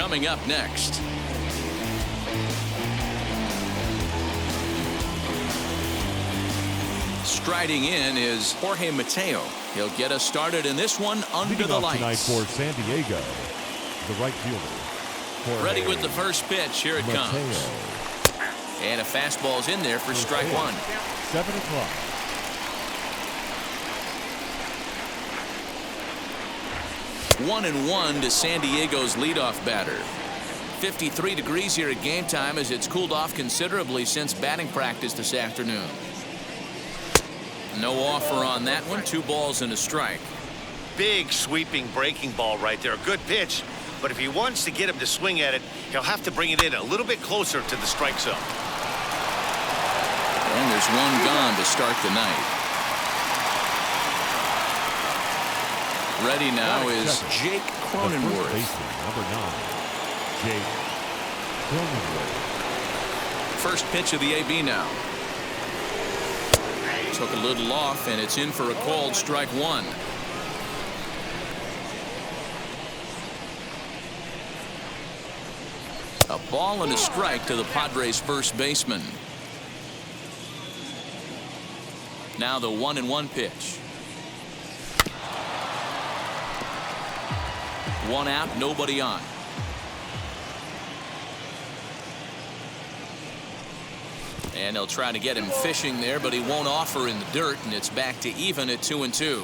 coming up next. Striding in is Jorge Mateo. He'll get us started in this one under the lights. Tonight for San Diego, the right fielder. Jorge Ready with the first pitch. Here it Mateo. comes. And a fastball's in there for strike one. 7 o'clock. One and one to San Diego's leadoff batter. 53 degrees here at game time as it's cooled off considerably since batting practice this afternoon. No offer on that one. 2 balls and a strike. Big sweeping breaking ball right there. A good pitch. But if he wants to get him to swing at it, he'll have to bring it in a little bit closer to the strike zone. And there's one gone to start the night. Ready now is Jake Cronenworth. Number 9, Jake Cronenworth. First pitch of the AB now. Took a little off, and it's in for a called strike one. A ball and a strike to the Padres first baseman. Now the 1-1 pitch. One out, nobody on. And they'll try to get him fishing there, but he won't offer in the dirt, and it's back to even at 2-2.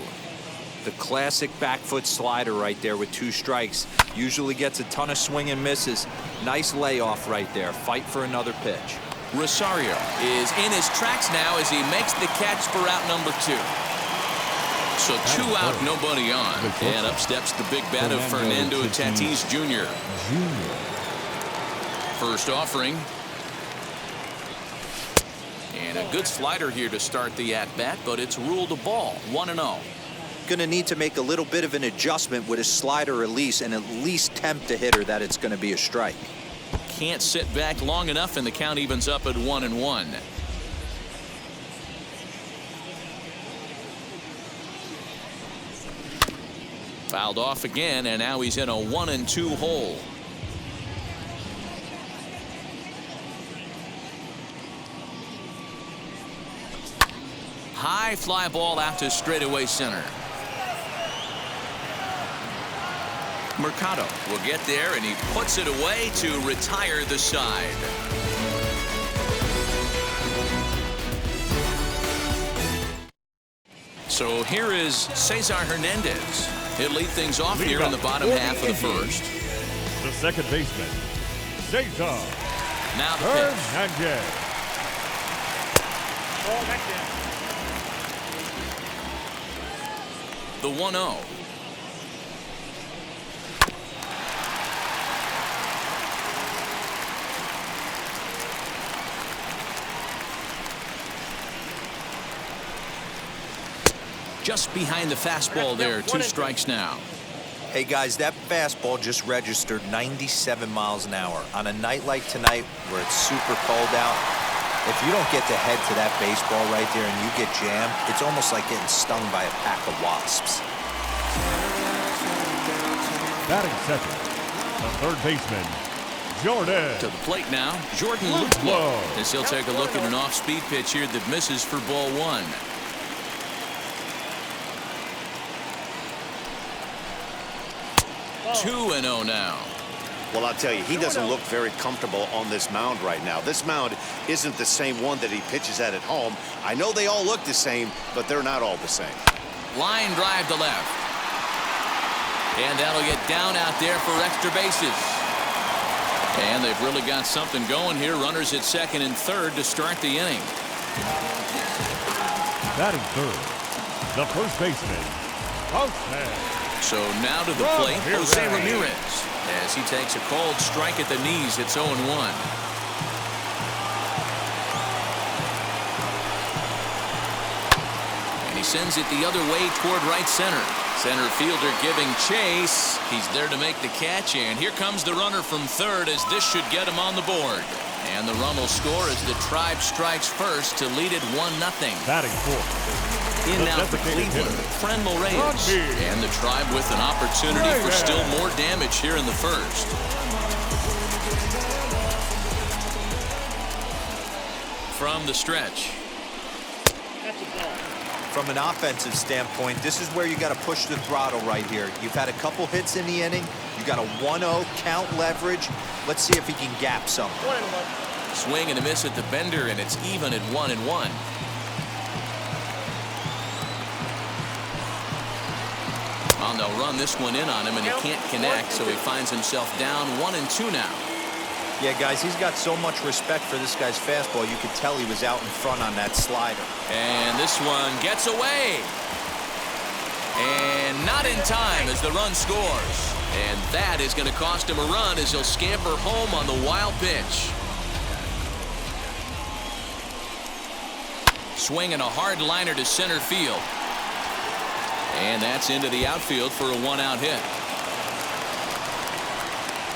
The classic back foot slider right there with 2 strikes. Usually gets a ton of swing and misses. Nice layoff right there. Fight for another pitch. Rosario is in his tracks now as he makes the catch for out number 2. So 2 out, nobody on. And up steps the big bat of Fernando Tatis Jr. First offering. And a good slider here to start the at-bat, but it's ruled a ball. 1-0. Going to need to make a little bit of an adjustment with his slider release and at least tempt the hitter that it's going to be a strike. Can't sit back long enough, and the count evens up at 1-1. Fouled off again, and now he's in a 1-2 hole. High fly ball out to straightaway center. Mercado will get there, and he puts it away to retire the side. So here is Cesar Hernandez. He'll lead things off here in the bottom half of the first. The second baseman, Cesar Now the pitch. Hernandez. The 1-0. Just behind the fastball there. 2 strikes now. Hey guys, that fastball just registered 97 miles an hour. On a night like tonight where it's super cold out, if you don't get the head to that baseball right there and you get jammed, it's almost like getting stung by a pack of wasps. Batting second, the third baseman, Jordan. To the plate now, Jordan Luplow. As he'll take a look at an off-speed pitch here that misses for ball 1. Oh. 2-0 now. Well, I'll tell you, he doesn't look very comfortable on this mound right now. This mound isn't the same one that he pitches at home. I know they all look the same, but they're not all the same. Line drive to left. And that'll get down out there for extra bases. And they've really got something going here. Runners at second and third to start the inning. Batting third, the first baseman, Houseman. So now to the plate, Jose Ramirez. As he takes a called strike at the knees, it's 0-1. And he sends it the other way toward right center. Center fielder giving chase. He's there to make the catch, and here comes the runner from third as this should get him on the board. And the run will score as the Tribe strikes first to lead it 1-0. Batting fourth. In now for Cleveland, Franmil Reyes. And the Tribe with an opportunity for still more damage here in the first. from the stretch. From an offensive standpoint, this is where you got to push the throttle right here. You've had a couple hits in the inning. You got a 1-0 count leverage. Let's see if he can gap some. Swing and a miss at the bender, and it's even at 1-1. Well, they'll run this one in on him, and he can't connect, so he finds himself down 1-2 now. Yeah, guys, he's got so much respect for this guy's fastball. You could tell he was out in front on that slider. And this one gets away. And not in time as the run scores. And that is going to cost him a run as he'll scamper home on the wild pitch. Swinging a hard liner to center field. And that's into the outfield for a 1-out hit.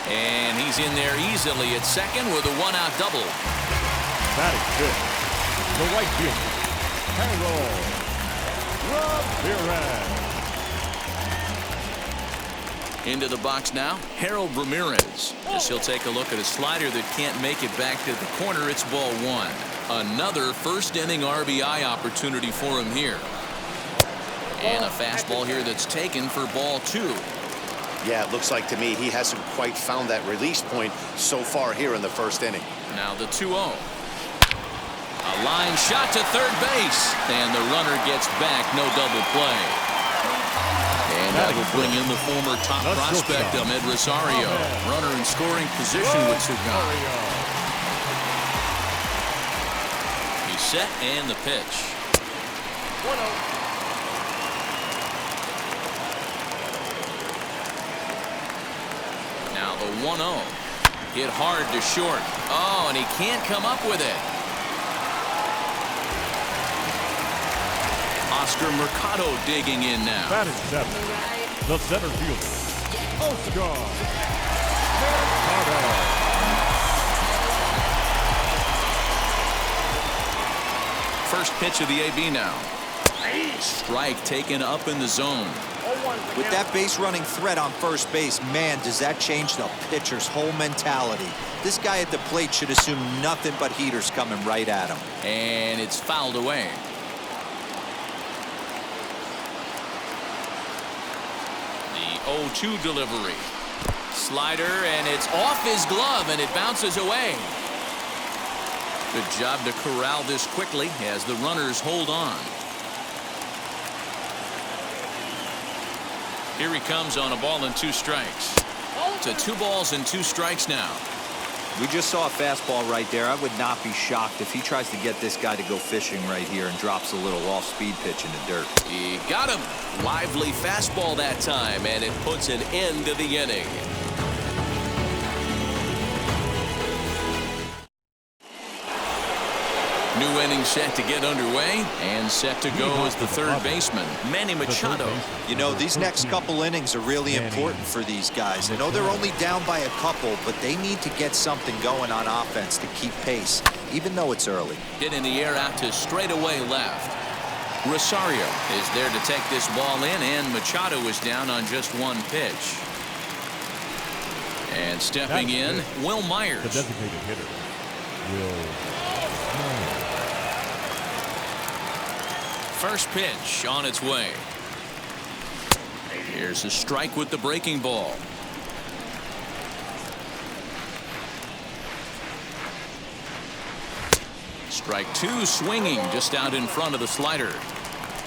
And he's in there easily at second with a 1-out double. That is good. The right fielder, Harold Ramirez. Into the box now, Harold Ramirez. As he'll take a look at a slider that can't make it back to the corner. It's ball 1. Another first inning RBI opportunity for him here. And a fastball here that's taken for ball 2. Yeah, it looks like to me he hasn't quite found that release point so far here in the first inning. Now the 2-0. A line shot to third base. And the runner gets back. No double play. And that will bring in the former top prospect, Ahmed Rosario. Runner in scoring position with Sugan. He's set and the pitch. 1-0. Now the 1-0. Hit hard to short. Oh, and he can't come up with it. Oscar Mercado digging in now. That is 7. The center fielder, Oscar Mercado. First pitch of the AB now. Strike taken up in the zone. With that base running threat on first base, man, does that change the pitcher's whole mentality. This guy at the plate should assume nothing but heaters coming right at him. And it's fouled away. The 0-2 delivery. Slider, and it's off his glove, and it bounces away. Good job to corral this quickly as the runners hold on. Here he comes on a ball and 2 strikes. To 2 balls and 2 strikes now. We just saw a fastball right there. I would not be shocked if he tries to get this guy to go fishing right here and drops a little off-speed pitch in the dirt. He got him. Lively fastball that time, and it puts an end to the inning. New inning set to get underway, and set to go as the third baseman, Manny Machado. You know, these next couple innings are really important for these guys. I know they're only down by a couple, but they need to get something going on offense to keep pace, even though it's early. Hit in the air out to straightaway left. Rosario is there to take this ball in, and Machado is down on just 1 pitch. And stepping in, Will Myers. The designated hitter, Will Myers. First pitch on its way. Here's a strike with the breaking ball. Strike 2 swinging just out in front of the slider.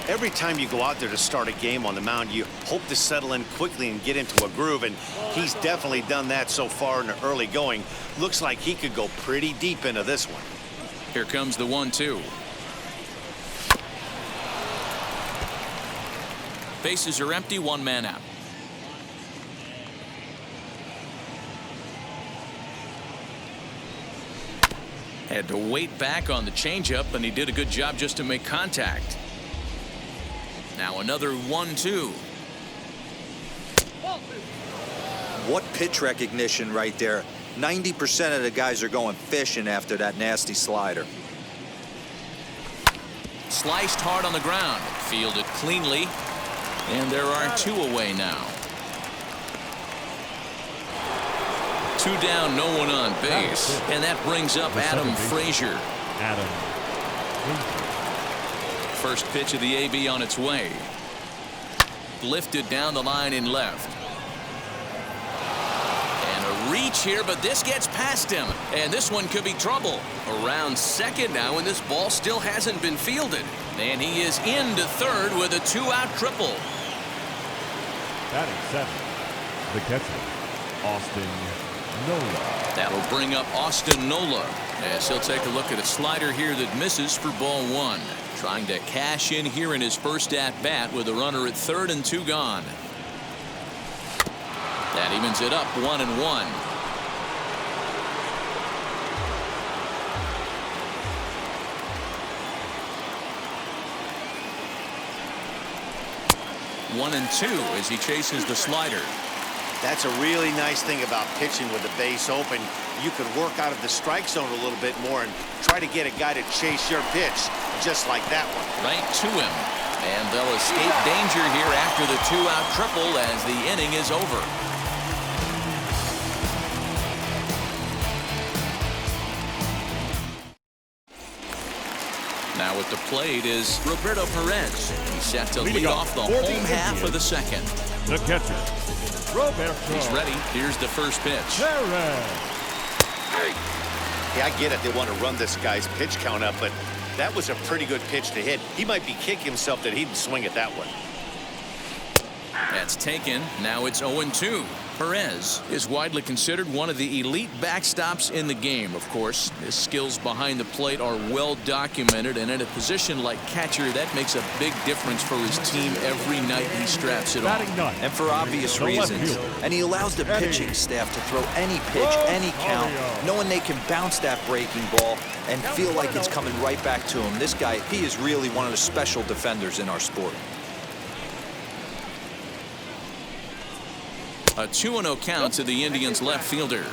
Every time you go out there to start a game on the mound, you hope to settle in quickly and get into a groove, and he's definitely done that so far in the early going. Looks like he could go pretty deep into this one. Here comes the 1-2. Bases are empty, 1 man out. Had to wait back on the changeup, and he did a good job just to make contact. Now another 1-2. What pitch recognition right there. 90% of the guys are going fishing after that nasty slider. Sliced hard on the ground. Fielded cleanly. And there are 2 away now. 2 down, no one on base. And that brings up Adam Frazier. Adam. First pitch of the AB on its way. Lifted down the line in left. And a reach here, but this gets past him. And this one could be trouble. Around second now, and this ball still hasn't been fielded. And he is into third with a 2-out triple. Batting seventh, the catcher, Austin Nola. That'll bring up Austin Nola as he'll take a look at a slider here that misses for ball one. Trying to cash in here in his first at-bat with a runner at third and 2 gone. That evens it up 1-1. One and 2 as he chases the slider. That's a really nice thing about pitching with the base open. You can work out of the strike zone a little bit more and try to get a guy to chase your pitch, just like that one. Right to him. And they'll escape danger here after the 2-out triple as the inning is over. Now at the plate is Roberto Perez. He's set to lead off the home half of the second. The catcher, Roberto. He's ready. Here's the first pitch. Perez. Yeah, I get it. They want to run this guy's pitch count up, but that was a pretty good pitch to hit. He might be kicking himself that he didn't swing at that one. That's taken. Now it's 0-2. Perez is widely considered one of the elite backstops in the game. Of course, his skills behind the plate are well documented, and in a position like catcher, that makes a big difference for his team every night he straps it on. And for obvious reasons. And he allows the pitching staff to throw any pitch, any count, knowing they can bounce that breaking ball and feel like it's coming right back to him. This guy, he is really one of the special defenders in our sport. A 2-0 count to the Indians left fielder.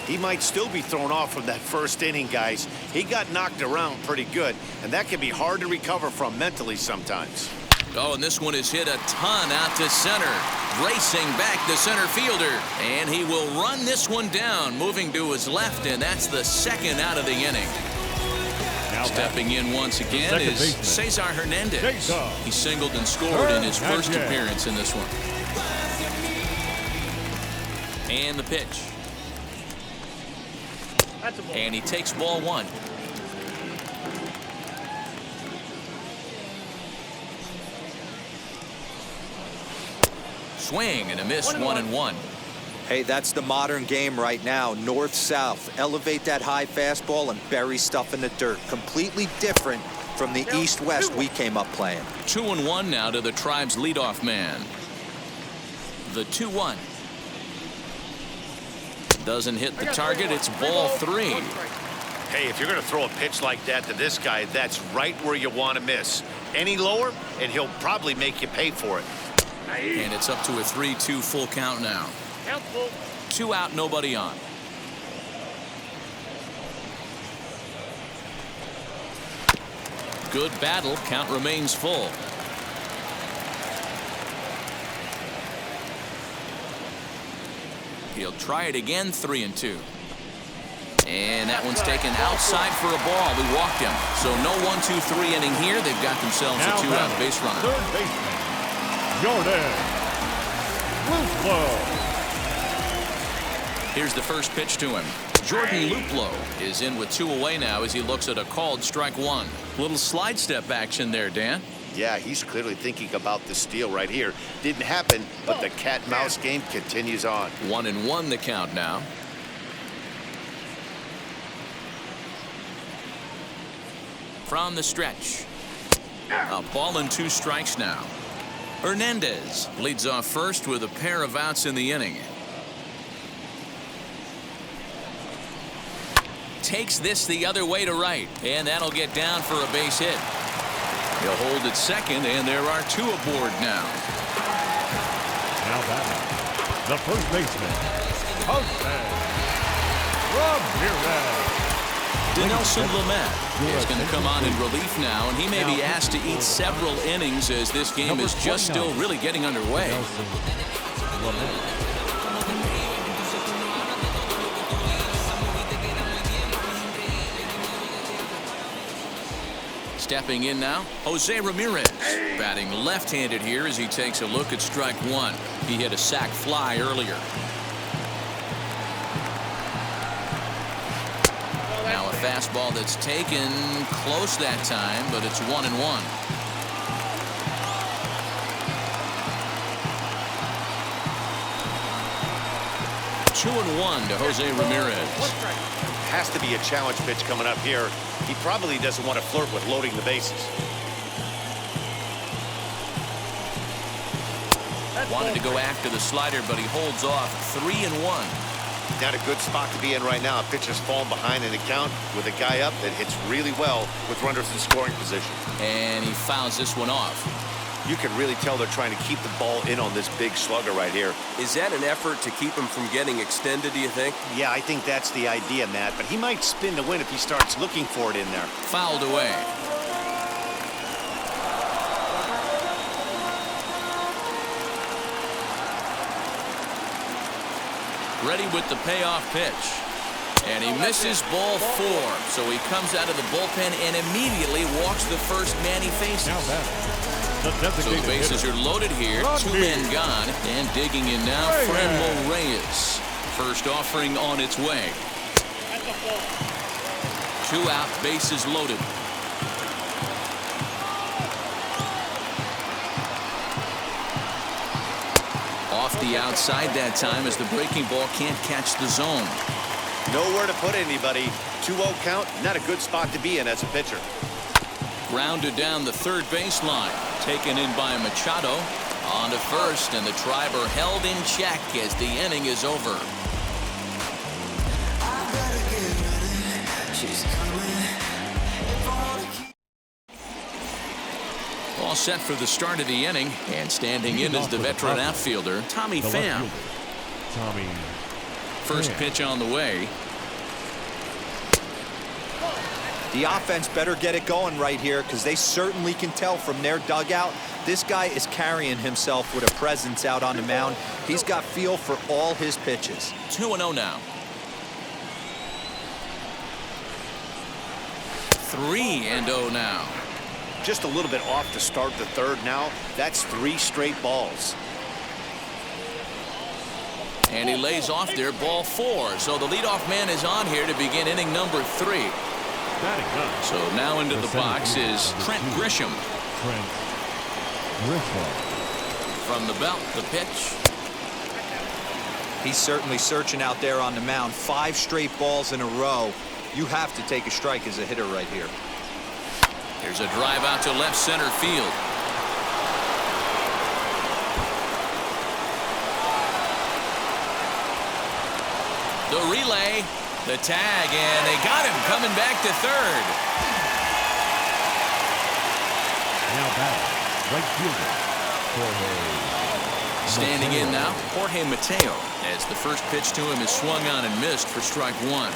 He might still be thrown off from that first inning, guys. He got knocked around pretty good, and that can be hard to recover from mentally sometimes. Oh, and this one is hit a ton out to center. Racing back the center fielder. And he will run this one down, moving to his left, and that's the second out of the inning. Now stepping in once again is Cesar Hernandez. He singled and scored in his first appearance in this one. And the pitch. And he takes ball one. Swing and a miss, 1-1. Hey, that's the modern game right now. North-south. Elevate that high fastball and bury stuff in the dirt. Completely different from the east-west we came up playing. 2-1 now to the Tribe's leadoff man. The 2-1. Doesn't hit the target. It's ball 3. Hey, if you're going to throw a pitch like that to this guy, that's right where you want to miss. Any lower, and he'll probably make you pay for it. And it's up to a 3-2 full count now. 2 out, nobody on. Good battle. Count remains full. He'll try it again, 3-2. And that one's taken outside for a ball. We walked him. So no 1-2-3 inning here. They've got themselves a 2-out base runner. Third baseman, Jordan Luplow. Here's the first pitch to him. Jordan Luplow is in with 2 away now as he looks at a called strike 1. Little slide step action there, Dan. Yeah, he's clearly thinking about the steal right here. Didn't happen, but the cat-mouse game continues on. 1-1 the count now. From the stretch. A ball and 2 strikes now. Hernandez leads off first with a pair of outs in the inning. Takes this the other way to right, and that'll get down for a base hit. He'll hold at second, and there are 2 aboard now. Now batting, the first baseman, Jose Ramirez. Dinelson Lamet is going to come on in relief now, and he may be asked to eat several innings as this game is just still really getting underway. Stepping in now, Jose Ramirez. Batting left-handed here as he takes a look at strike one. He hit a sac fly earlier. Now a fastball that's taken close that time, but it's 1-1. 2-1 to Jose Ramirez. Has to be a challenge pitch coming up here. He probably doesn't want to flirt with loading the bases. Wanted to go after the slider, but he holds off. 3-1. Not a good spot to be in right now. A pitcher's falling behind in the count with a guy up that hits really well with runners in scoring position. And he fouls this one off. You can really tell they're trying to keep the ball in on this big slugger right here. Is that an effort to keep him from getting extended, do you think? Yeah, I think that's the idea, Matt. But he might spin to win if he starts looking for it in there. Fouled away. Ready with the payoff pitch. And he misses ball 4. So he comes out of the bullpen and immediately walks the first man he faces. So the bases are loaded here. 2 men gone. And digging in now, Franmil Reyes. First offering on its way. 2 out, bases loaded. Off the outside that time as the breaking ball can't catch the zone. Nowhere to put anybody. 2-0 count, not a good spot to be in as a pitcher. Grounded down the third baseline. Taken in by Machado. On to first, and the Triber held in check as the inning is over. All set for the start of the inning, and standing in is the veteran outfielder, Tommy Pham. First pitch on the way. The offense better get it going right here because they certainly can tell from their dugout. This guy is carrying himself with a presence out on the mound. He's got feel for all his pitches. 2-0 now. 3-0 now. Just a little bit off to start the third now. That's 3 straight balls. And he lays off there, ball 4. So the leadoff man is on here to begin inning number 3. So now into the box is Trent Grisham. From the belt, the pitch. He's certainly searching out there on the mound. 5 straight balls in a row. You have to take a strike as a hitter right here. There's a drive out to left center field. The relay, the tag, and they got him coming back to third. Now back, right fielder, Jorge. Standing in now, Jorge Mateo, as the first pitch to him is swung on and missed for strike 1.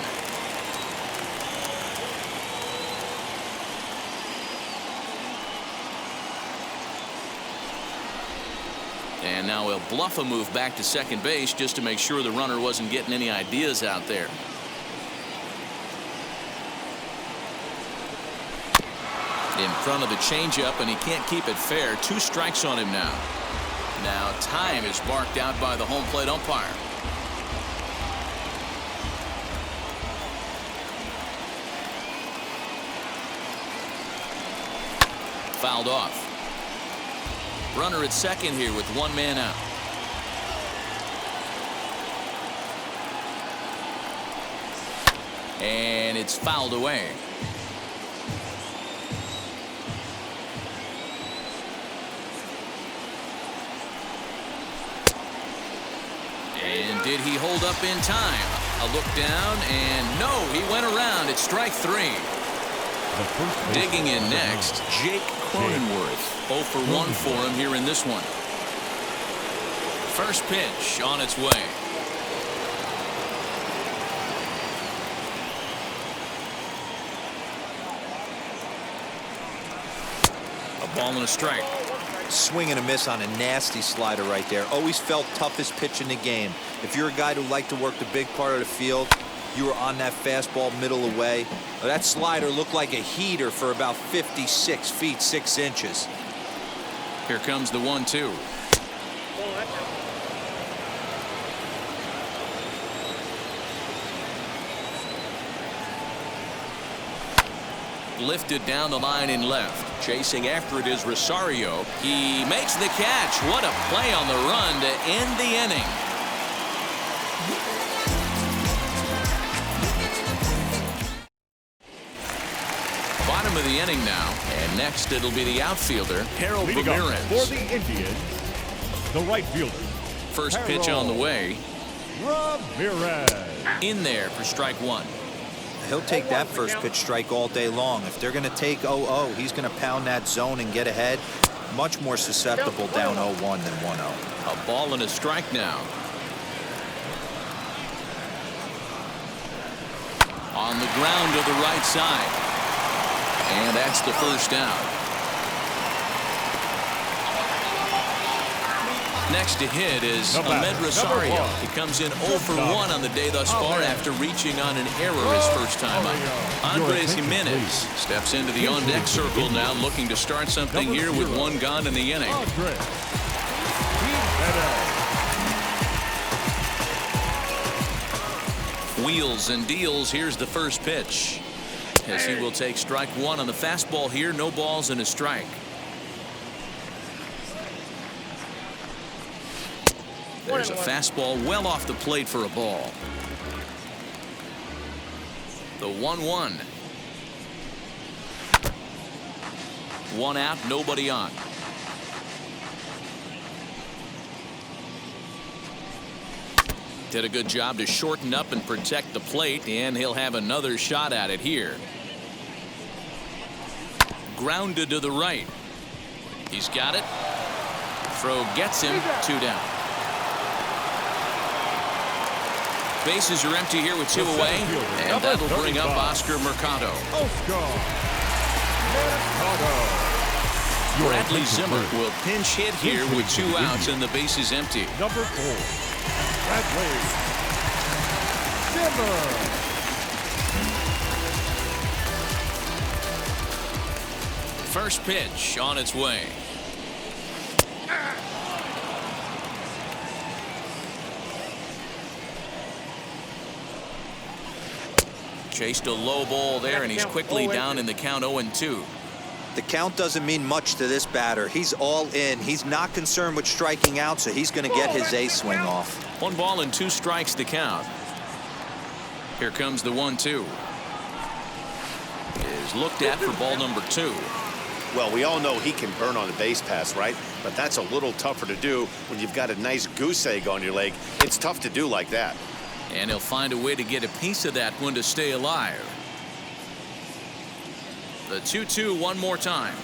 And now he'll bluff a move back to second base just to make sure the runner wasn't getting any ideas out there. In front of the changeup, and he can't keep it fair. 2 strikes on him now. Now time is marked out by the home plate umpire. Fouled off. Runner at second here with 1 man out. And it's fouled away. And did he hold up in time? A look down, and no, he went around. It's strike 3. Digging in next, Jake Cronenworth. 0 for 1 for him here in this one. First pitch on its way. A ball and a strike. Swing and a miss on a nasty slider right there. Always felt toughest pitch in the game. If you're a guy who liked to work the big part of the field, You were on that fastball middle away. That slider looked like a heater for about 56 feet 6 inches. Here comes the 1-2. Lifted down the line in left. Chasing after it is Rosario. He makes the catch. What a play on the run to end the inning. Bottom of the inning now. And next it'll be the outfielder, Harold Leading Ramirez. for the Indians, the right fielder. First pitch on the way. Ramirez. In there for strike one. He'll take that first pitch strike all day long. If they're going to take 0-0, he's going to pound that zone and get ahead. Much more susceptible down 0-1 than 1-0. A ball and a strike now. On the ground to the right side. And that's the first down. Next to hit is Ahmed Rosario. He comes in 0 for 1 on the day thus far after reaching on an error his first time out. Andres Jimenez steps into the on-deck circle now, looking to start something here with 1 gone in the inning. Wheels and deals. Here's the first pitch. As he will take strike 1 on the fastball here. No balls and a strike. There's a fastball well off the plate for a ball. The 1-1. 1 out, nobody on. Did a good job to shorten up and protect the plate, and he'll have another shot at it here. Grounded to the right. He's got it. Throw gets him. 2 down. Bases are empty here with 2 away, and that'll bring up Oscar Mercado. Bradley Zimmer will pinch hit here with 2 outs and the bases empty. Number 4, Bradley Zimmer. First pitch on its way. Chased a low ball there, and he's quickly down in the count 0-2. The count doesn't mean much to this batter. He's all in. He's not concerned with striking out, so he's going to get his A swing off. 1 ball and 2 strikes to count. Here comes the 1-2. Is looked at for ball number 2. Well, we all know he can burn on a base pass, right? But that's a little tougher to do when you've got a nice goose egg on your leg. It's tough to do like that. And he'll find a way to get a piece of that one to stay alive. The 2-2 one more time.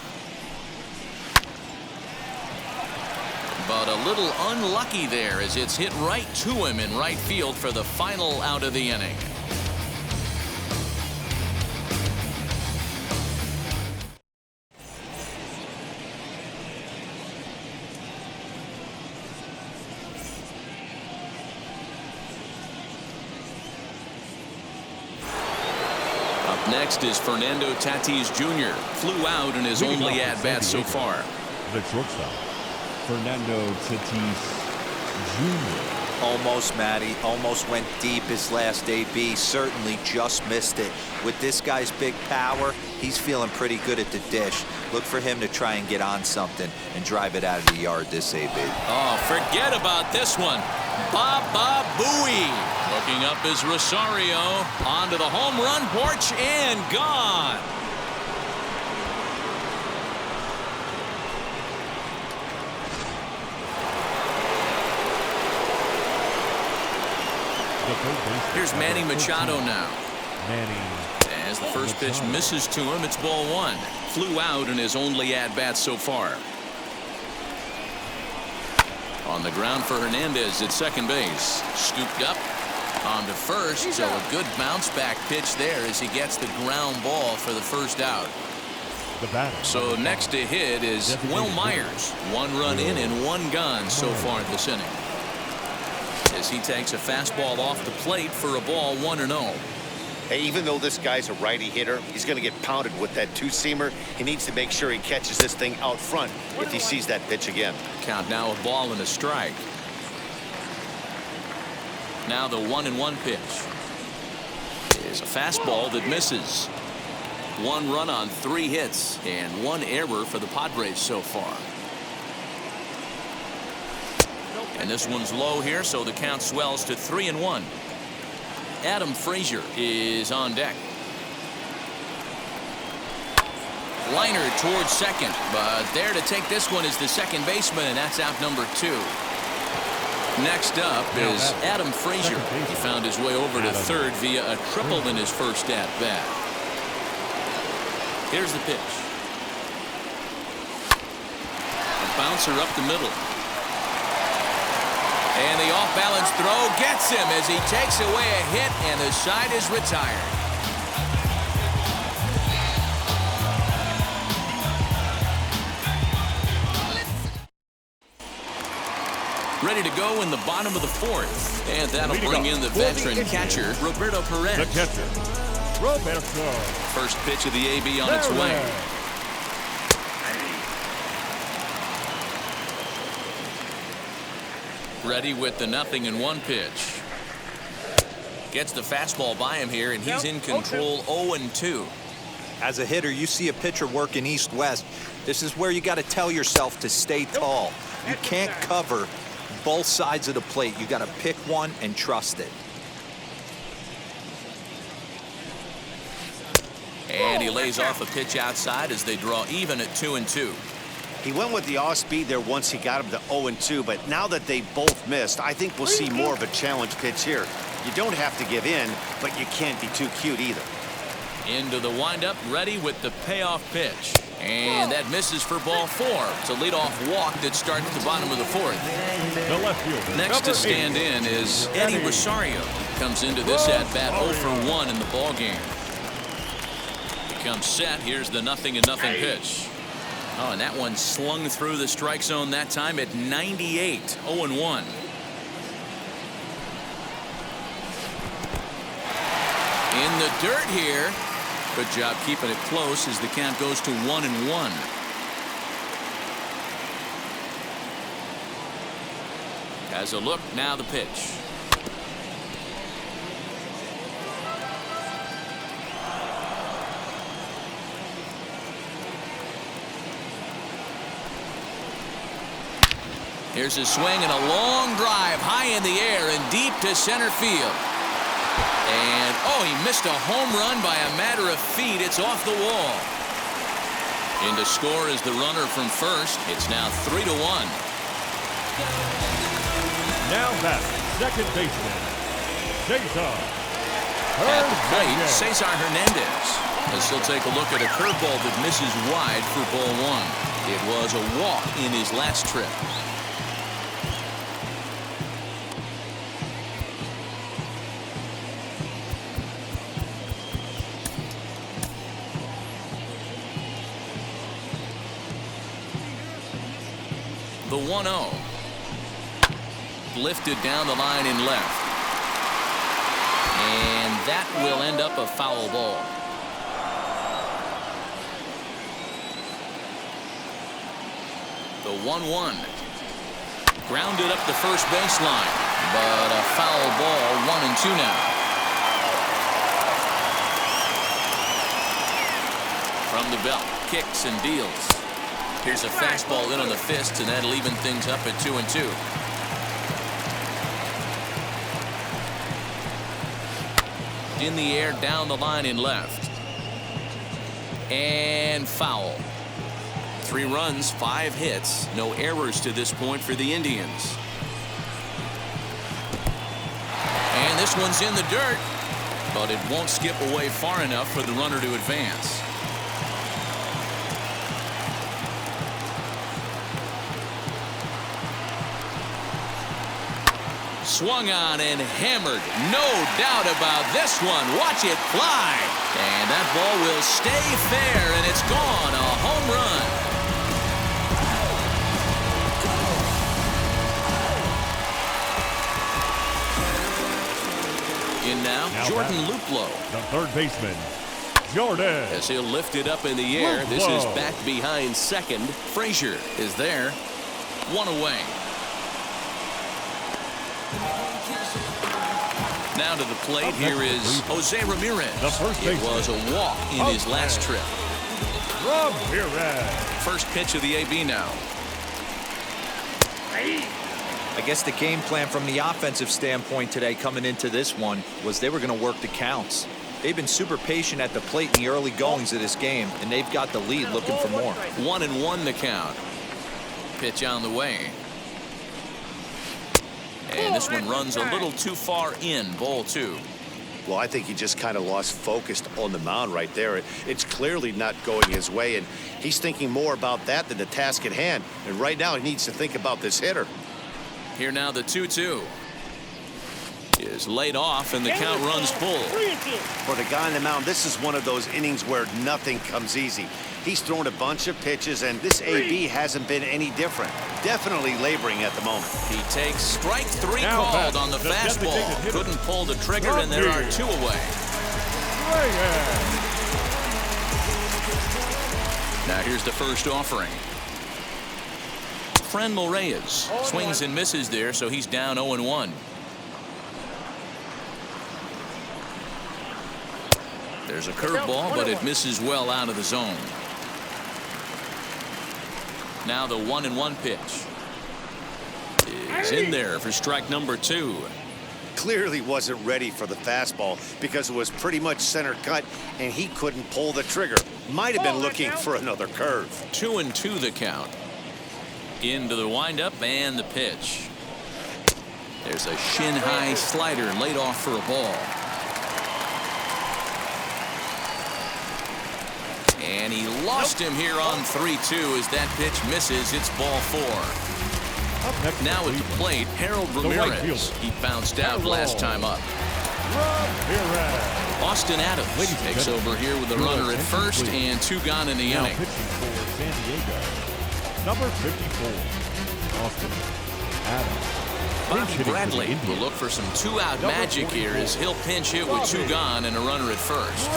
But a little unlucky there as it's hit right to him in right field for the final out of the inning. Next is Fernando Tatis Jr. Flew out in his only at-bat so far. The shortstop, Fernando Tatis Jr. Almost, Matty. Almost went deep his last AB. Certainly just missed it. With this guy's big power, he's feeling pretty good at the dish. Look for him to try and get on something and drive it out of the yard this AB. Oh, forget about this one. Baba Booey. Looking up is Rosario. Onto the home run porch and gone. Here's Manny Machado now. As the first pitch misses to him, it's ball 1. Flew out in his only at-bat so far. On the ground for Hernandez at second base. Scooped up on to first, so a good bounce back pitch there as he gets the ground ball for the first out. So next to hit is Will Myers. 1 run in and 1 gone so far this inning. as he takes a fastball off the plate for a ball 1-0. Hey, even though this guy's a righty hitter, he's going to get pounded with that two-seamer. He needs to make sure he catches this thing out front if he sees that pitch again. Count now a ball and a strike. Now the 1-1 pitch is a fastball that misses. 1 run on 3 hits and 1 error for the Padres so far. And this one's low here, so the count swells to 3-1. Adam Frazier is on deck. Liner towards second, but there to take this one is the second baseman, and that's out number 2. Next up is Adam Frazier. He found his way over to third via a triple in his first at-bat. Here's the pitch. A bouncer up the middle. And the off-balance throw gets him as he takes away a hit, and the side is retired. Ready to go in the bottom of the 4th. And that'll bring in the veteran catcher, Roberto Perez. The catcher, Roberto. First pitch of the AB on its way. Ready with the 0-1 pitch. Gets the fastball by him here, and he's in control 0-2. As a hitter, you see a pitcher working east-west. This is where you got to tell yourself to stay tall. You can't cover both sides of the plate. You got to pick one and trust it. And he lays off a pitch outside as they draw even at 2-2. He went with the off-speed there once he got him to 0-2, but now that they both missed, I think we'll see more of a challenge pitch here. You don't have to give in, but you can't be too cute either. Into the windup, ready with the payoff pitch. And that misses for ball 4. It's a leadoff walk that starts the bottom of the 4th. The left fielder. Next to stand in is Eddie Rosario. Comes into this at-bat 0 for 1 in the ball game. He comes set. Here's the 0-0 pitch. Oh, and that one slung through the strike zone that time at 98. 0-1. In the dirt here. Good job keeping it close as the count goes to 1-1. Has a look, now the pitch. Here's a swing and a long drive high in the air and deep to center field. And, oh, he missed a home run by a matter of feet. It's off the wall. In to score is the runner from first. It's now 3-1. Now back, second baseman, Cesar At the plate, Hernandez. Cesar Hernandez. As he'll take a look at a curveball that misses wide for ball 1. It was a walk in his last trip. The 1-0. Lifted down the line in left. And that will end up a foul ball. The 1-1. Grounded up the first baseline. But a foul ball, 1-2 now. From the belt, kicks and deals. Here's a fastball in on the fists, and that'll even things up at 2-2. In the air, down the line in left. And foul. 3 runs, 5 hits, no errors to this point for the Indians. And this one's in the dirt, but it won't skip away far enough for the runner to advance. Swung on and hammered. No doubt about this one. Watch it fly. And that ball will stay fair, and it's gone. A home run. in now Jordan Luplow. The third baseman, Jordan. As he'll lift it up in the air. This is back behind second. Frazier is there. One away. Now to the plate, here is Jose Ramirez. The first It baseman. was a walk in his last trip. Ramirez. First pitch of the AB now. I guess the game plan from the offensive standpoint today coming into this one was they were going to work the counts. They've been super patient at the plate in the early goings of this game, and they've got the lead looking for more. 1-1 the count. Pitch on the way. And this one runs a little too far in. Ball 2. Well, I think he just kind of lost focus on the mound right there. It's clearly not going his way, and he's thinking more about that than the task at hand. And right now, he needs to think about this hitter. Here now the 2-2 is laid off, and the count runs full. For the guy on the mound, this is one of those innings where nothing comes easy. He's thrown a bunch of pitches, and this AB hasn't been any different. Definitely laboring at the moment. He takes strike 3 Now called back, on the the fastball. designated hitter. Couldn't pull the trigger, and there are 2 away. Now here's the first offering. Franmil Reyes swings and misses there, so he's down 0-1. There's a curveball, but it misses well out of the zone. Now the 1-1 pitch is in there for strike number 2. Clearly wasn't ready for the fastball because it was pretty much center cut, and he couldn't pull the trigger. Might have been looking for another curve. 2-2 the count. Into the windup and the pitch. There's a shin-high slider laid off for a ball. And he lost him here on 3-2 as that pitch misses. It's ball 4. Now at the plate, Harold Ramirez. He bounced out last time up. Austin Adams takes over here with a runner at first and 2 gone in the Now inning. pitching for San Diego, number 54, Austin Adams. Pinch Bobby hitting for the Bradley will Indians. look for some 2-out magic here as he'll pinch hit with 2 gone and a runner at first.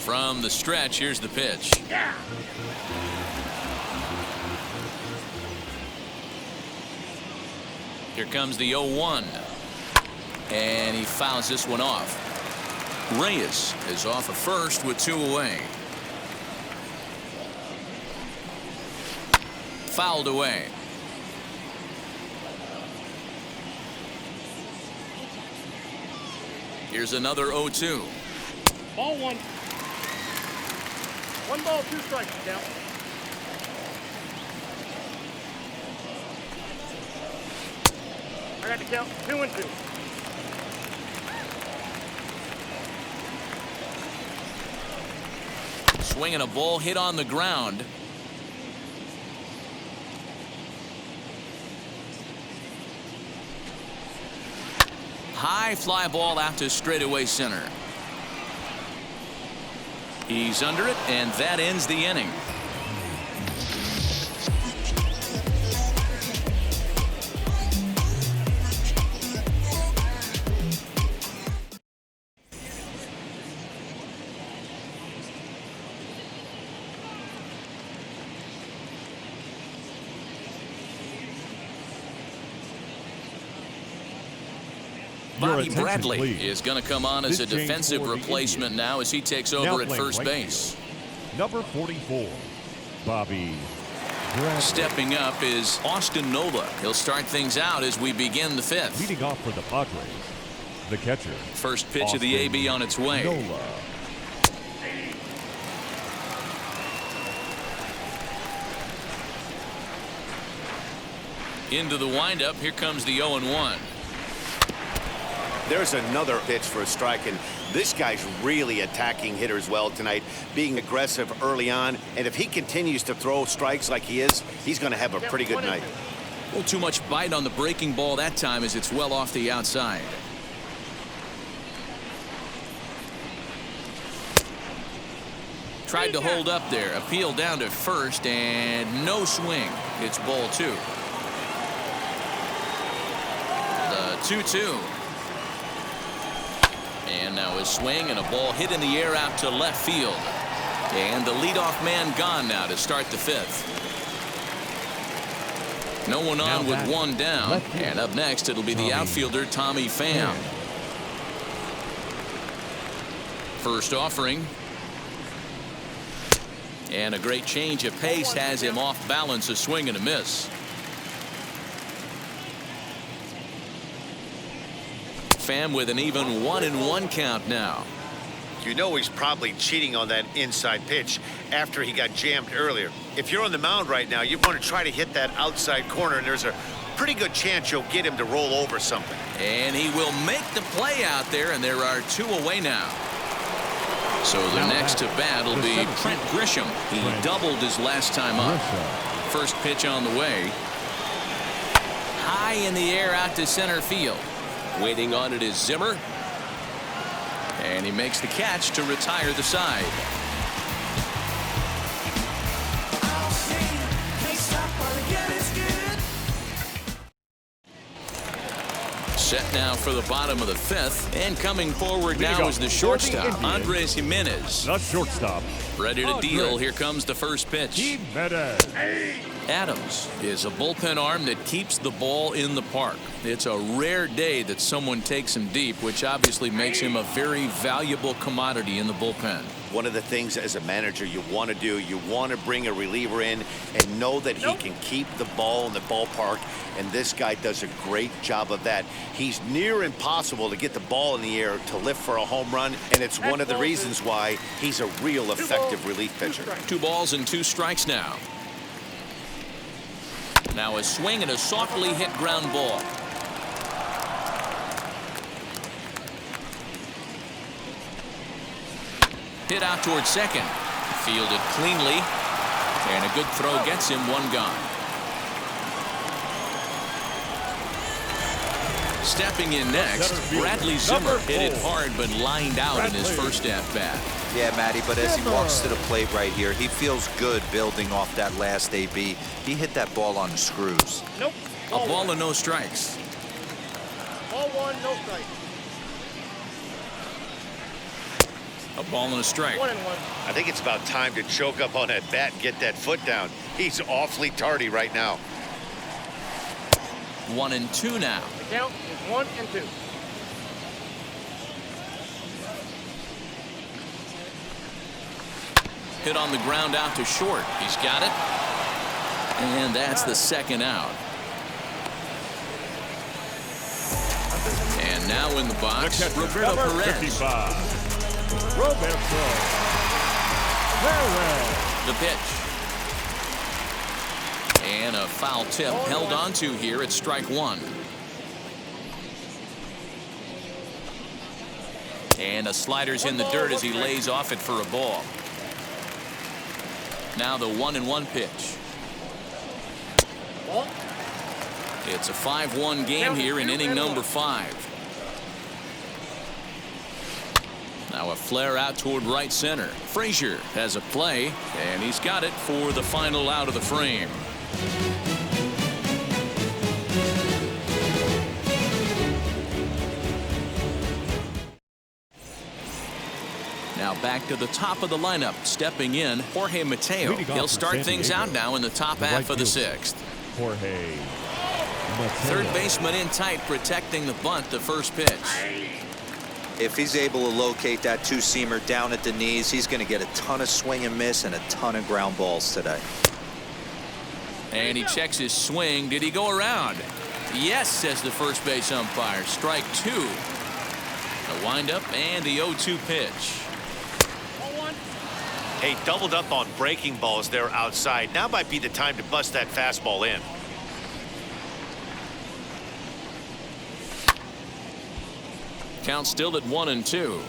From the stretch, here's the pitch. Here comes the 0-1. And he fouls this one off. Reyes is off at first with 2 away. Fouled away. Here's another 0-2. Ball 1. 1 ball, 2 strikes, count. I got the count, 2-2. Swinging a ball hit on the ground. High fly ball out to straightaway center. He's under it, and that ends the inning. Bobby Bradley is going to come on as a defensive replacement now as he takes over at first base. Number 44, Bobby Bradley. Stepping up is Austin Nola. He'll start things out as we begin the 5th. Leading off for the Padres, the catcher. First pitch of the AB on its way. Nola. Into the windup. Here comes the 0-1. There's another pitch for a strike, and this guy's really attacking hitters well tonight, being aggressive early on. And if he continues to throw strikes like he is, he's going to have a pretty good night. A little too much bite on the breaking ball that time as it's well off the outside. Tried to hold up there. Appeal down to first, and no swing. It's ball 2. The 2-2. And now a swing and a ball hit in the air out to left field. And the leadoff man gone now to start the 5th. No one on with one down. And up next, it'll be the outfielder, Tommy Pham. First offering. And a great change of pace has him off balance, a swing and a miss. Pham with an even 1-1 count now. You know he's probably cheating on that inside pitch after he got jammed earlier. If you're on the mound right now, you want to try to hit that outside corner, and there's a pretty good chance you'll get him to roll over something. And he will make the play out there, and there are 2 away now. So the next to bat will be Trent Grisham. He doubled his last time up. First pitch on the way. High in the air out to center field. Waiting on it is Zimmer. And he makes the catch to retire the side. Set now for the bottom of the 5th. And coming forward now is the shortstop, Andres Jimenez. The shortstop. Ready to deal. Here comes the first pitch. Adams is a bullpen arm that keeps the ball in the park. It's a rare day that someone takes him deep, which obviously makes him a very valuable commodity in the bullpen. One of the things as a manager you want to do, you want to bring a reliever in and know that he can keep the ball in the ballpark, and this guy does a great job of that. He's near impossible to get the ball in the air to lift for a home run, and it's one of the reasons why he's a real effective relief pitcher. 2 balls and 2 strikes now. Now a swing and a softly hit ground ball. Hit out towards second. Fielded cleanly. And a good throw gets him 1 gone. Stepping in next, Bradley Zimmer hit it hard but lined out in his first at-bat. Yeah, Matty, but as he walks to the plate right here, he feels good building off that last AB. He hit that ball on the screws. Nope. A ball and no strikes. Ball 1, no strike. A ball and a strike. 1-1. I think it's about time to choke up on that bat and get that foot down. He's awfully tardy right now. 1-2 now. The count is 1-2. Hit on the ground out to short. He's got it. And that's the second out. And now in the box, Roberto Perez. Roberto Perez. The pitch. And a foul tip held onto here at strike 1. And a slider's in the dirt as he lays off it for a ball. Now the 1-1 pitch. It's a 5-1 game here in inning number 5. Now a flare out toward right center. Frazier has a play, and he's got it for the final out of the frame. Now back to the top of the lineup. Stepping in, Jorge Mateo. He'll start things out now in the top half of the 6th. Jorge Mateo. Third baseman in tight, protecting the bunt, the first pitch. If he's able to locate that 2-seamer down at the knees, he's going to get a ton of swing and miss and a ton of ground balls today. And he checks his swing. Did he go around? Yes, says the first base umpire. Strike 2. The windup and the 0-2 pitch. Hey, doubled up on breaking balls there outside. Now might be the time to bust that fastball in. Count still at 1-2.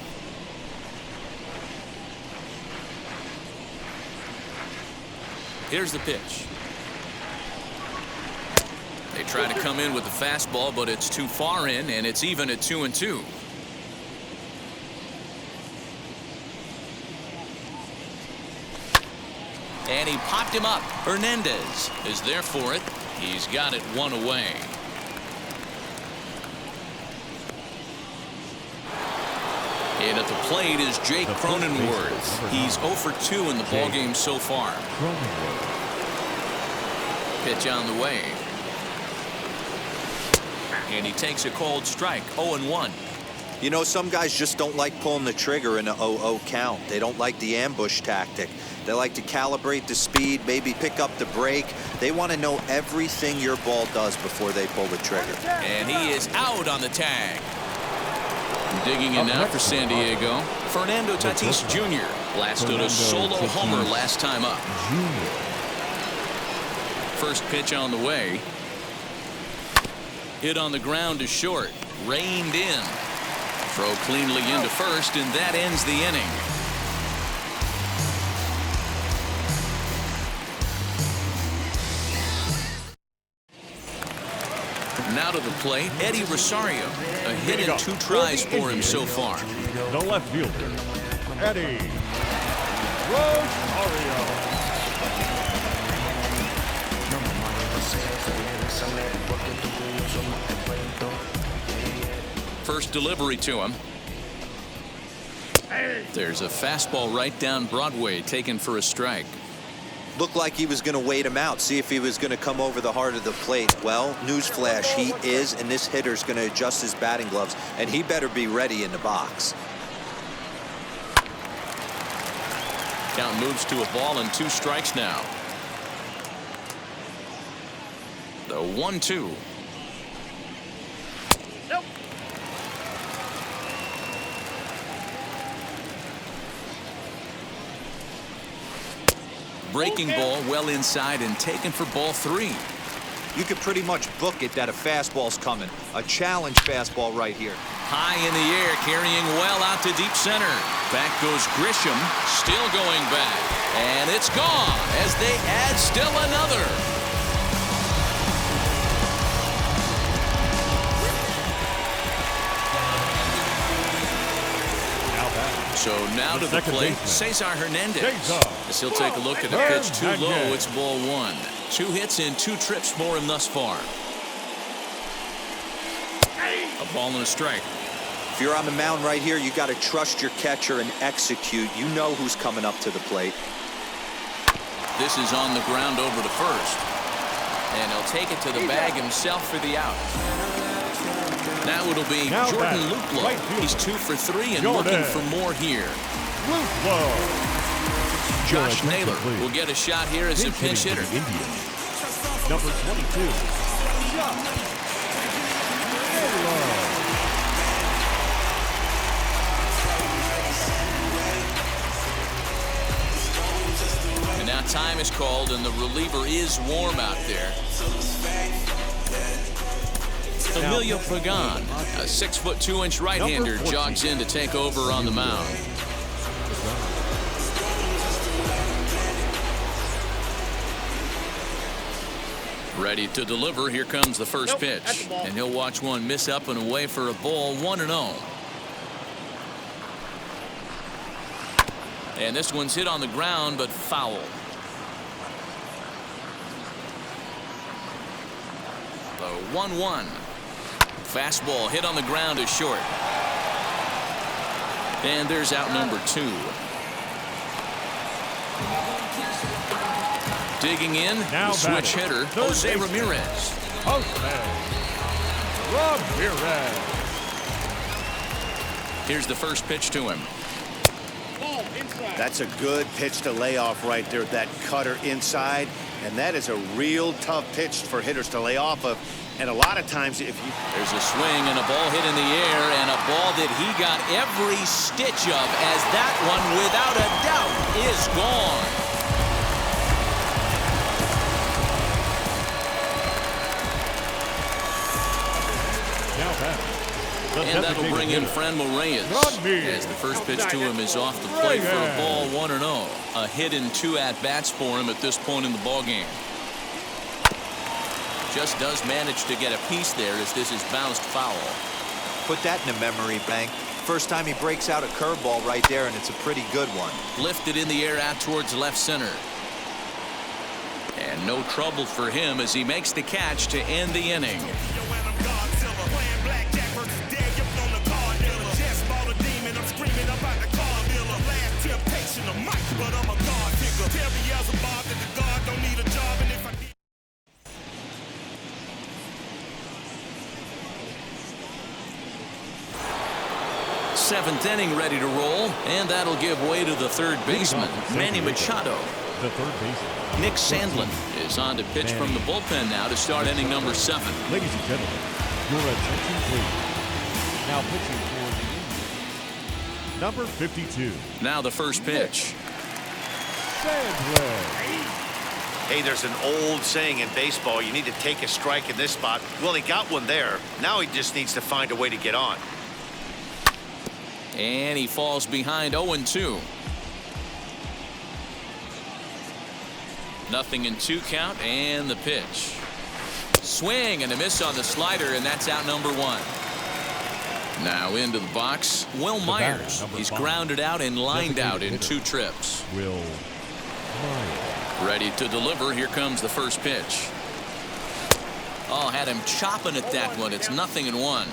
Here's the pitch. They try to come in with the fastball, but it's too far in, and it's even at 2-2. And he popped him up. Hernandez is there for it. He's got it one away. And at the plate is Jake Cronenworth. He's 0 for 2 in the ballgame so far. Pitch on the way. And he takes a cold strike. 0-1. You know, some guys just don't like pulling the trigger in a 0-0 count. They don't like the ambush tactic. They like to calibrate the speed, maybe pick up the brake. They want to know everything your ball does before they pull the trigger. And he is out on the tag. Digging in now for San Diego, Fernando Tatis Jr. blasted a solo homer last time up. First pitch on the way. Hit on the ground to short. Reined in. Throw cleanly into first, and that ends the inning. Now to the plate, Eddie Rosario. A hit and 2 tries for him so far. The left fielder, Eddie Rosario. First delivery to him. There's a fastball right down Broadway taken for a strike. Looked like he was going to wait him out, see if he was going to come over the heart of the plate. Well, newsflash, he is, and this hitter's going to adjust his batting gloves, and he better be ready in the box. Count moves to a ball and 2 strikes now. The 1-2. Nope. Breaking ball well inside and taken for ball 3. You could pretty much book it that a fastball's coming. A challenge fastball right here. High in the air, carrying well out to deep center. Back goes Grisham, still going back. And it's gone as they add still another. So now to the plate, Cesar Hernandez. As he'll take a look at the pitch too low, it's ball 1. 2 hits and 2 trips for him thus far. A ball and a strike. If you're on the mound right here, you got to trust your catcher and execute. You know who's coming up to the plate. This is on the ground over to first. And he'll take it to the bag himself for the out. Now it'll be Jordan Luplow. Right, he's 2 for 3 and Jordan looking for more here. Luplow. Josh Naylor will get a shot here as a pinch hitter. Indians. Number 22. And now time is called, and the reliever is warm out there. Emilio Pagan, a 6'2" right-hander, jogs in to take over on the mound. Ready to deliver. Here comes the first pitch. And he'll watch one miss up and away for a ball. 1-0. And this one's hit on the ground, but foul. The 1-1. Fastball hit on the ground is short. And there's out number 2. Digging in, now the switch hitter, Jose Ramirez. Ramirez. Here's the first pitch to him. That's a good pitch to lay off right there, that cutter inside. And that is a real tough pitch for hitters to lay off of. And a lot of times if you... There's a swing and a ball hit in the air, and a ball that he got every stitch of, as that one, without a doubt, is gone. And that'll bring in Franmil Reyes, as the first pitch to him is off the plate for a ball. 1-0. A hit and 2 at-bats for him at this point in the ballgame. Just does manage to get a piece there as this is bounced foul. Put that in a memory bank. First time he breaks out a curveball right there, and it's a pretty good one. Lifted in the air out towards left center. And no trouble for him as he makes the catch to end the inning. Seventh inning ready to roll, and that'll give way to the third baseman, Manny Machado. The third baseman, Nick Sandlin is on to pitch from the bullpen now to start inning number 7. Ladies and gentlemen, your attention please. Now pitching for the Indians, number 52. Now the first pitch. Sandlin. Hey, there's an old saying in baseball, you need to take a strike in this spot. Well, he got one there. Now he just needs to find a way to get on. And he falls behind 0-2. Nothing in 2 count, and the pitch. Swing and a miss on the slider, and that's out number 1. Now into the box, Will Myers. He's grounded out and lined out in 2 trips. Will Myers. Ready to deliver. Here comes the first pitch. Oh, had him chopping at that one. It's 0-1.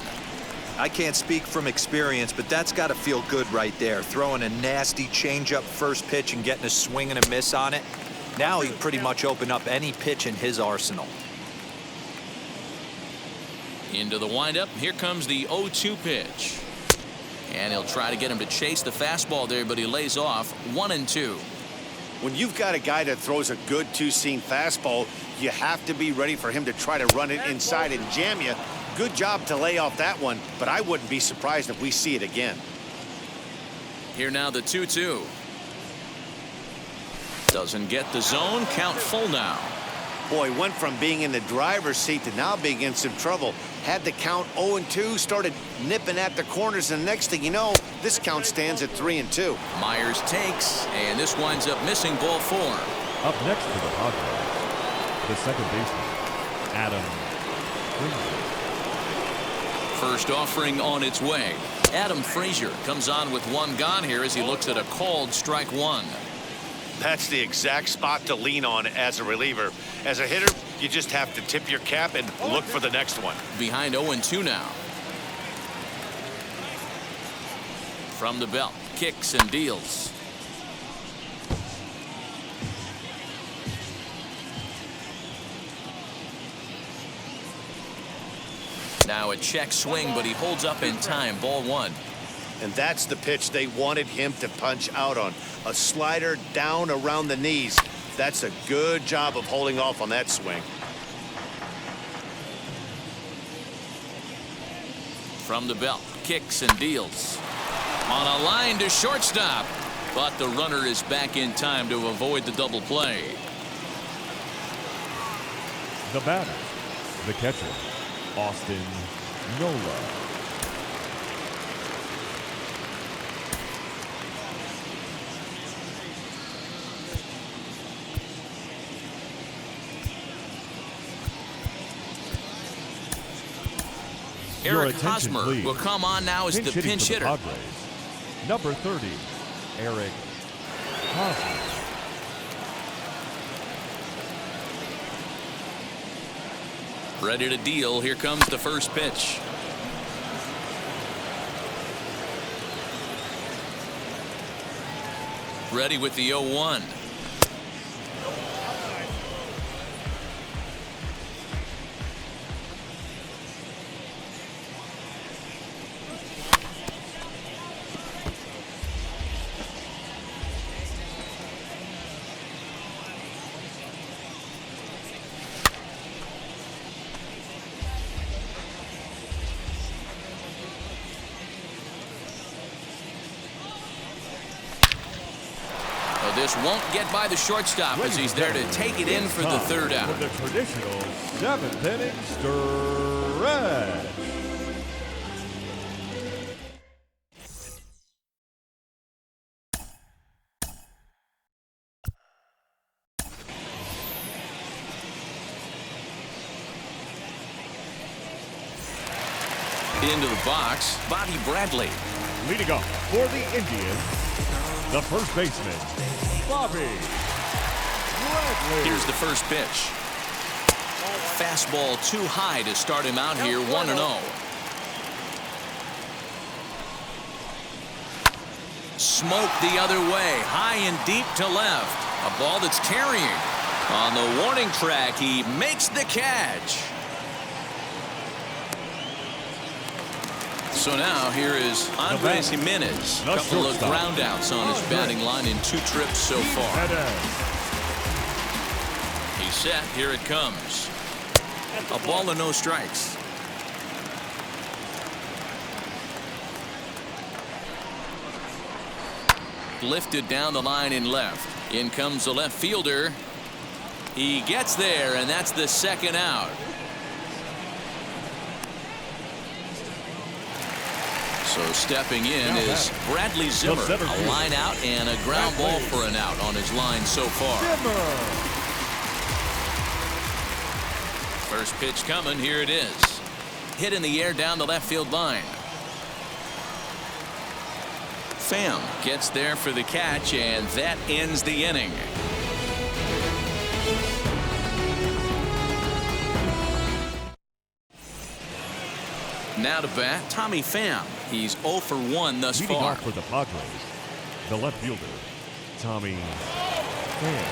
I can't speak from experience, but that's got to feel good right there. Throwing a nasty changeup first pitch and getting a swing and a miss on it. Now he pretty much opened up any pitch in his arsenal. Into the windup. Here comes the 0-2 pitch. And he'll try to get him to chase the fastball there, but he lays off 1-2. When you've got a guy that throws a good two-seam fastball, you have to be ready for him to try to run it inside and jam you. Good job to lay off that one, but I wouldn't be surprised if we see it again. Here now the 2-2. Doesn't get the zone. Count full now. Boy, went from being in the driver's seat to now being in some trouble. Had the count 0-2, started nipping at the corners, and next thing you know, this count stands at 3-2. Myers takes, and this winds up missing ball 4. Up next for the Padres, the second baseman, Adam Frazier. First offering on its way. Adam Frazier comes on with 1 gone here as he looks at a called strike 1. That's the exact spot to lean on as a reliever. As a hitter, you just have to tip your cap and look for the next one. Behind 0-2 now. From the belt, kicks and deals. Now a check swing, but he holds up in time. Ball 1. And that's the pitch they wanted him to punch out on. A slider down around the knees. That's a good job of holding off on that swing. From the belt, kicks and deals. On a line to shortstop. But the runner is back in time to avoid the double play. The batter, the catcher, Austin Nola. Eric Hosmer will come on now as the pinch hitter. Padres, number 30, Eric Hosmer. Ready to deal. Here comes the first pitch. Ready with the 0-1. This won't get by the shortstop as he's there to take it in for the third out. The traditional 7th inning stretch. Into the box, Bobby Bradley. Leading off for the Indians, the first baseman, Bobby Bradley. Here's the first pitch. Fastball too high to start him out here 1-0. Smoke the other way, high and deep to left. A ball that's carrying. On the warning track, he makes the catch. So now here is Andres Jimenez. A couple of ground outs on his batting line in 2 trips so far. He's set. Here it comes. A ball and no strikes. Lifted down the line in left. In comes the left fielder. He gets there, and that's the second out. So stepping in is Bradley Zimmer. A line out and a ground ball for an out on his line so far. First pitch coming. Here it is. Hit in the air down the left field line. Pham gets there for the catch, and that ends the inning. Now to bat, Tommy Pham. He's 0 for 1 thus Leading far. off for the Padres, the left fielder, Tommy Pham.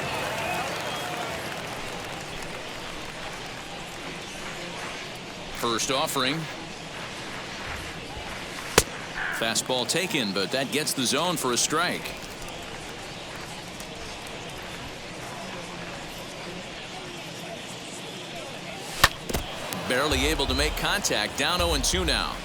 First offering. Fastball taken, but that gets the zone for a strike. Barely able to make contact. Down 0-2 now.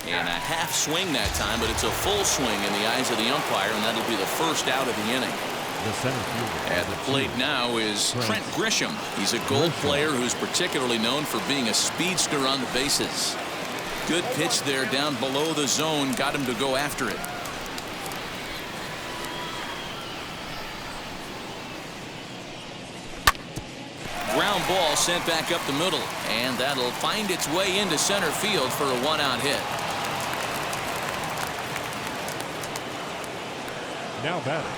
And a half swing that time, but it's a full swing in the eyes of the umpire, and that'll be the first out of the inning. The center fielder. At the plate now is Trent Grisham. He's a gold player who's particularly known for being a speedster on the bases. Good pitch there down below the zone. Got him to go after it. Ground ball sent back up the middle, and that'll find its way into center field for a 1-out hit. Now batting,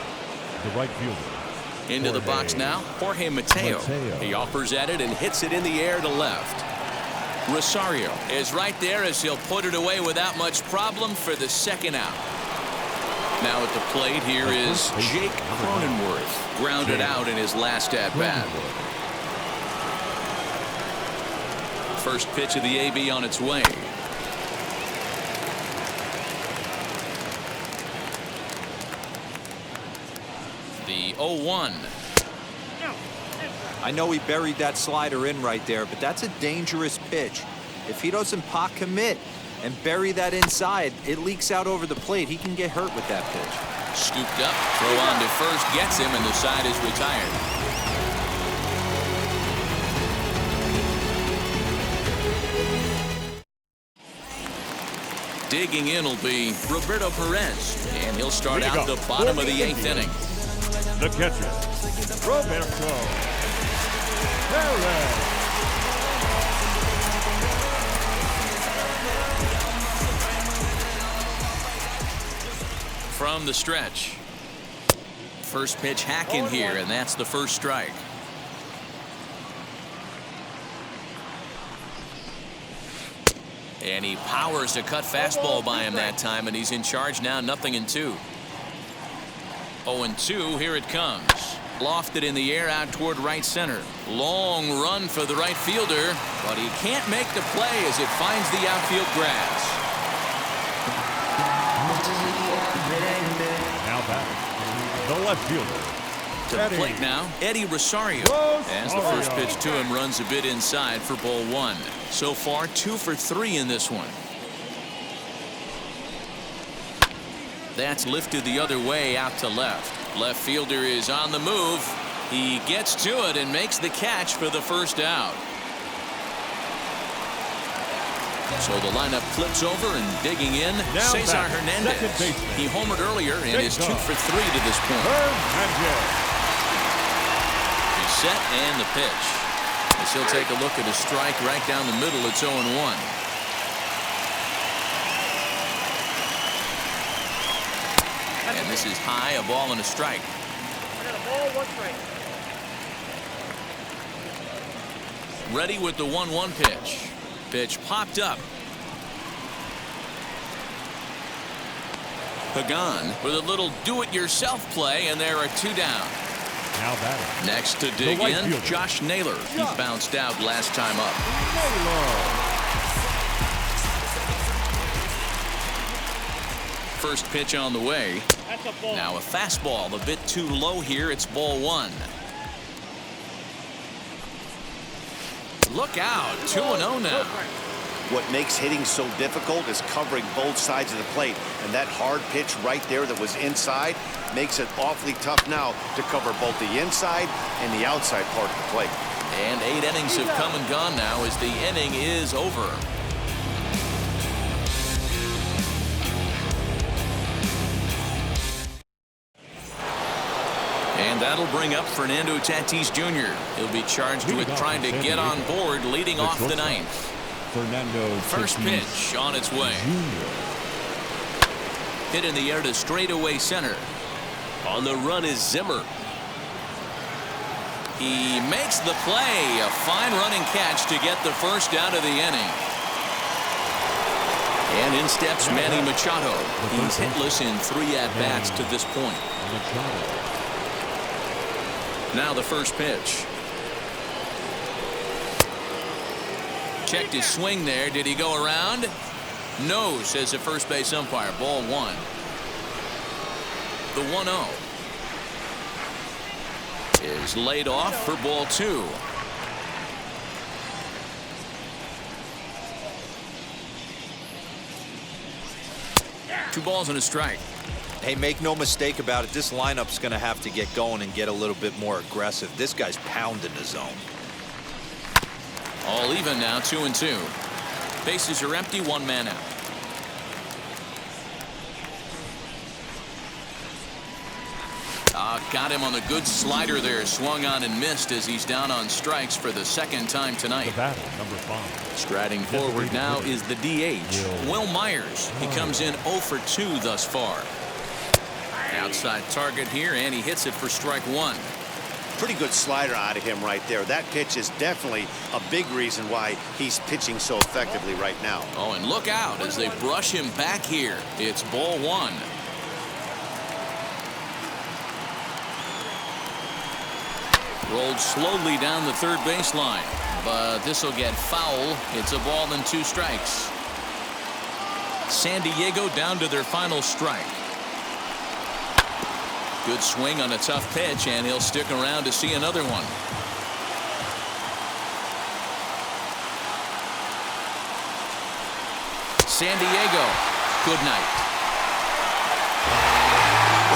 the right fielder. Into the box now, Jorge Mateo. He offers at it and hits it in the air to left. Rosario is right there as he'll put it away without much problem for the second out. Now at the plate here is Jake Cronenworth. Grounded out in his last at-bat. First pitch of the AB on its way. The 0-1. I know he buried that slider in right there, but that's a dangerous pitch. If he doesn't pot commit and bury that inside, it leaks out over the plate. He can get hurt with that pitch. Scooped up, throw on to first, gets him, and the side is retired. Digging in will be Roberto Perez, and he'll start out the bottom of the 8th inning. The catcher, Roberto Perez. From the stretch. First pitch hack in here, and that's the first strike. And he powers a cut fastball by him that time, and he's in charge now, 0-2. 0-2, here it comes. Lofted in the air out toward right center. Long run for the right fielder, but he can't make the play as it finds the outfield grass. Now batting, the left fielder. To the plate now, Eddie Rosario. As the first pitch to him runs a bit inside for ball 1. So far, 2 for 3 in this one. That's lifted the other way out to left. Left fielder is on the move. He gets to it and makes the catch for the first out. So the lineup flips over and digging in, Cesar Hernandez. He homered earlier and is 2 for 3 to this point. He's set and the pitch. As he'll take a look at a strike right down the middle. It's 0-1. And this is high, a ball and a strike. I got a ball, 1 strike. Ready with the 1-1 pitch. Pitch popped up. Pagan with a little do-it-yourself play, and there are 2 down. Now batting. Next to dig right in, fielder. Josh Naylor. He bounced out last time up. First pitch on the way. That's a ball. Now a fastball, a bit too low here. It's ball 1. Look out, 2-0 now. What makes hitting so difficult is covering both sides of the plate, and that hard pitch right there that was inside makes it awfully tough now to cover both the inside and the outside part of the plate. And 8 innings have come and gone now as the inning is over. And that'll bring up Fernando Tatis Jr. He'll be charged with trying to get on board, leading off the 9th. Fernando First Tatis pitch on its way. Jr. Hit in the air to straightaway center. On the run is Zimmer. He makes the play. A fine running catch to get the first out of the inning. And in steps Manny Machado. He's hitless in 3 at-bats to this point. Machado. Now the first pitch. Checked his swing there. Did he go around? No, says the first base umpire. Ball 1. The 1-0 is laid off for ball 2. Two balls and a strike. Hey, make no mistake about it. This lineup's going to have to get going and get a little bit more aggressive. This guy's pounding the zone. All even now, 2-2. Bases are empty, 1 man out. Got him on a good slider there. Swung on and missed as he's down on strikes for the 2nd time tonight. The batter, number 5. Striding forward now is the DH, Will Myers. He comes in 0 for 2 thus far. Outside target here, and he hits it for strike 1. Pretty good slider out of him right there. That pitch is definitely a big reason why he's pitching so effectively right now. Oh, and look out as they brush him back here. It's ball 1. Rolled slowly down the third baseline, but this will get foul. It's a ball and 2 strikes. San Diego down to their final strike. Good swing on a tough pitch, and he'll stick around to see another one. San Diego, good night.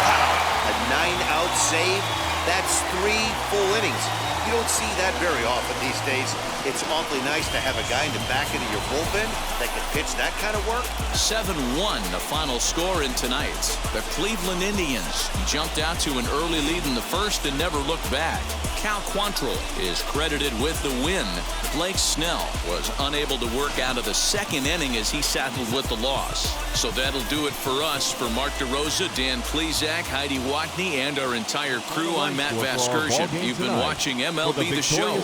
Wow, a 9-out save. That's 3 full innings. You don't see that very often these days. It's awfully nice to have a guy in the back end of your bullpen that can pitch that kind of work. 7-1, the final score in tonight. The Cleveland Indians jumped out to an early lead in the first and never looked back. Cal Quantrill is credited with the win. Blake Snell was unable to work out of the 2nd inning as he saddled with the loss. So that'll do it for us. For Mark DeRosa, Dan Plezak, Heidi Watney, and our entire crew, I'm Matt Vasgersian. You've been watching MLB The Show.